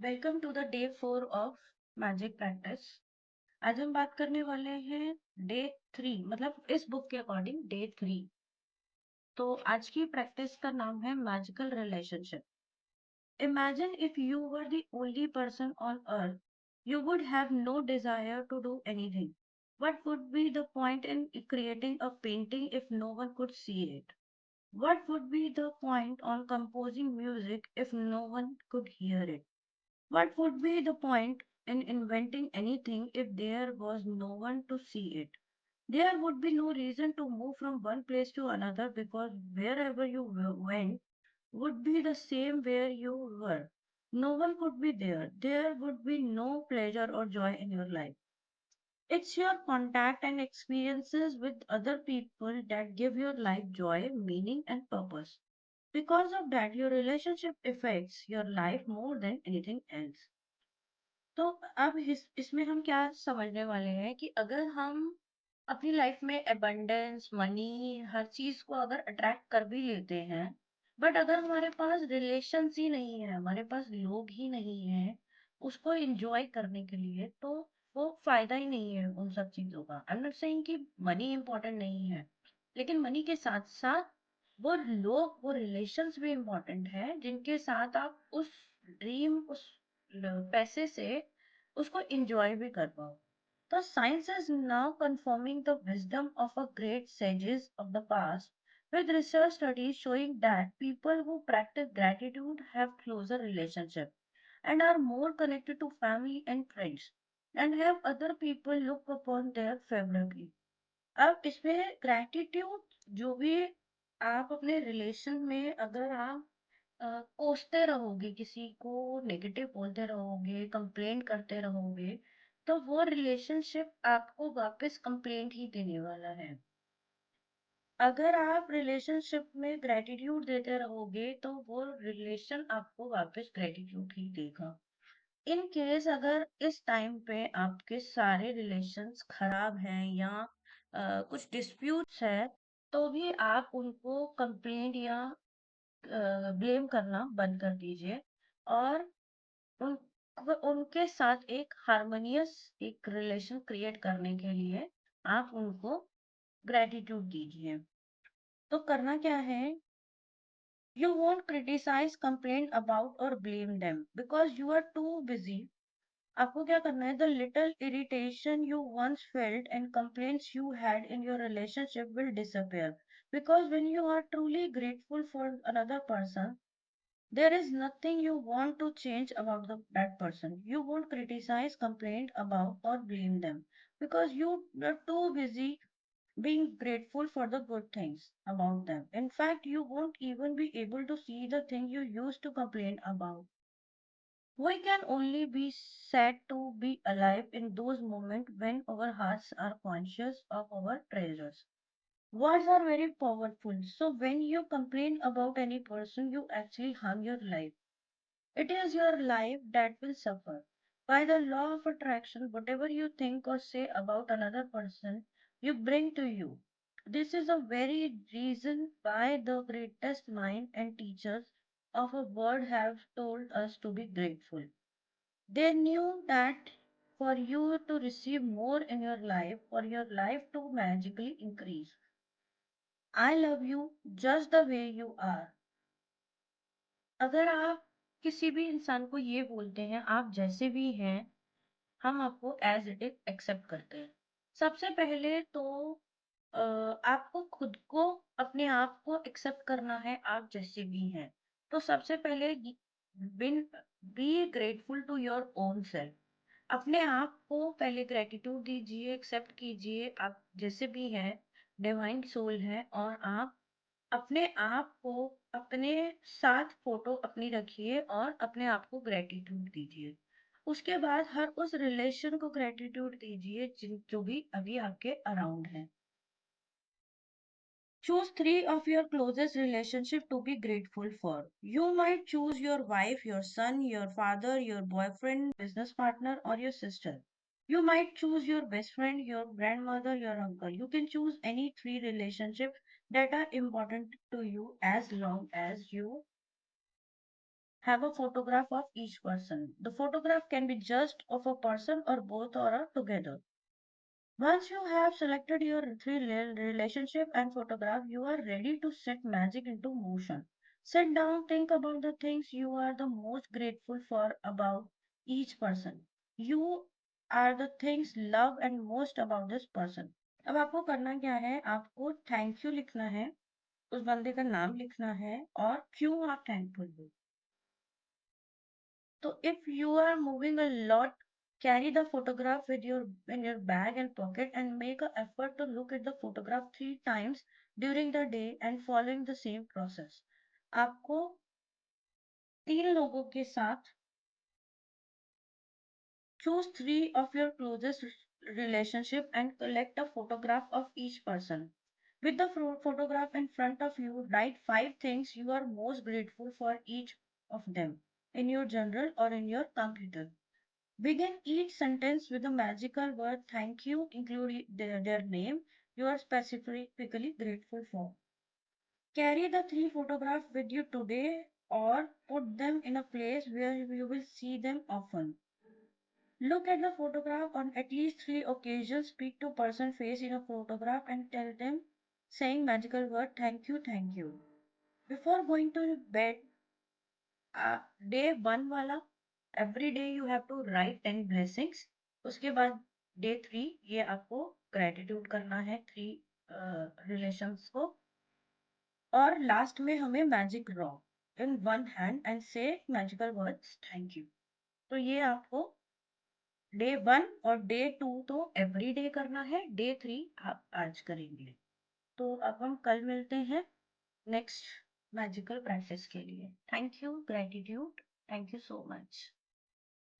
Welcome to the day 4 of magic practice. आज हम बात करने वाले हैं डे 3, मतलब इस बुक के अकॉर्डिंग डे 3। तो आज की प्रैक्टिस का नाम है magical relationship. Imagine if you were the only person on earth, you would have no desire to do anything. What would be the point in creating a painting if no one could see it? What would be the point on composing music if no one could hear it? What would be the point in inventing anything if there was no one to see it? There would be no reason to move from one place to another because wherever you went would be the same where you were. No one could be there. There would be no pleasure or joy in your life. It's your contact and experiences with other people that give your life joy, meaning, and purpose. Because of that, your relationship affects your life more than anything else. तो अब इसमें हम क्या समझने वाले हैं कि अगर हम अपनी लाइफ में एबंडेंस मनी हर चीज को अगर अट्रैक्ट कर भी लेते हैं, बट अगर हमारे पास रिलेशंस ही नहीं है, हमारे पास लोग ही नहीं है उसको एंजॉय करने के लिए, तो वो फायदा ही नहीं है उन सब चीजों का। आई एम नॉट सेइंग कि मनी इम्पोर्टेंट नहीं है, लेकिन मनी के साथ साथ वो लोग, वो रिलेशंस भी इम्पोर्टेंट है जिनके साथ आप उस ड्रीम, उस पैसे से उसको एंजॉय भी कर पाओ। तो science is now confirming the wisdom of a great sages of the past, with research studies showing that people who practice gratitude have closer relationship and are more connected to family and friends and have other people look upon their favorably। अब इसमें gratitude जो भी आप अपने relation में अगर आप कोसते रहोगे, किसी को नेगेटिव बोलते रहोगे, कंप्लेंट करते रहोगे, तो वो रिलेशनशिप आपको वापस कंप्लेंट ही देने वाला है। अगर आप रिलेशनशिप में ग्रेटिट्यूड देते रहोगे तो वो रिलेशन आपको वापस ग्रेटिट्यूड ही देगा। इन केस अगर इस टाइम पे आपके सारे रिलेशंस खराब हैं या कुछ डिस्प्यूट्स है, तो भी आप उनको कंप्लेंट या ब्लेम करना बंद कर दीजिए और उन उनके साथ एक हार्मोनियस एक रिलेशन क्रिएट करने के लिए आप उनको ग्रेटिट्यूड दीजिए। तो करना क्या है, you won't criticise complain about और blame them because you are too busy. आपको क्या करना है, the little irritation you once felt and complaints you had in your relationship will disappear, because when you are truly grateful for another person, there is nothing you want to change about that person. You won't criticize, complain about, or blame them because you are too busy being grateful for the good things about them. In fact, you won't even be able to see the thing you used to complain about. We can only be said to be alive in those moments when our hearts are conscious of our treasures. Words are very powerful. So when you complain about any person, you actually harm your life. It is your life that will suffer. By the law of attraction, whatever you think or say about another person, you bring to you. This is a very reason why the greatest mind and teachers of a world have told us to be grateful. They knew that for you to receive more in your life, for your life to magically increase. I love you just the way you are. अगर आप किसी भी इंसान को ये बोलते हैं आप जैसे भी हैं, हम आपको एज इट इज एक्सेप्ट करते हैं। सबसे पहले तो आपको खुद को, अपने आप को एक्सेप्ट करना है आप जैसे भी हैं। तो सबसे पहले been be grateful to your own self. अपने आप को पहले ग्रेटिट्यूड दीजिए, एक्सेप्ट कीजिए आप जैसे भी हैं, डिवाइन सोल है, और आप अपने आप को अपने साथ फोटो अपनी रखिए और अपने आप को ग्रेटिट्यूड दीजिए। उसके बाद हर उस रिलेशन को ग्रेटिट्यूड दीजिए जिन जो भी अभी आपके अराउंड है। Choose three of your closest relationship to be grateful for. You might choose your wife, your son, your father, your boyfriend, business partner, or your sister. You might choose your best friend, your grandmother, your uncle. You can choose any three relationships that are important to you as long as you have a photograph of each person. The photograph can be just of a person or both or together. Once you have selected your three relationship and photograph, you are ready to set magic into motion. Sit down, think about the things you are the most grateful for about each person. You are the things love and most about this person. अब आपको करना क्या है, आपको thank you लिखना है, उस बंदे का नाम लिखना है और क्यों आप थैंकफुल हो. So if you are moving a lot, carry the photograph with your in your bag and pocket and make an effort to look at the photograph 3 times during the day and following the same process. आपको 3 लोगों के साथ choose 3 of your closest relationship and collect a photograph of each person. With the photograph in front of you, write 5 things you are most grateful for each of them in your journal or in your computer. Begin each sentence with a magical word thank you, include their name you are specifically grateful for. Carry the 3 photographs with you today or put them in a place where you will see them often. Look at the photograph on at least 3 occasions. Speak to person face in a photograph and tell them saying magical word thank you. Before going to bed, day 1 वाला every day you have to write 10 blessings. उसके बाद day 3 ये आपको gratitude करना है 3 relations को. और last में हमें magic draw in one hand and say magical words thank you. तो ये आपको day 1 और day 2 तो एवरी डे करना है, day 3 आप आज करेंगे. तो अब हम कल मिलते हैं नेक्स्ट मैजिकल प्रैक्टिस के लिए. Thank you, gratitude, thank you so much.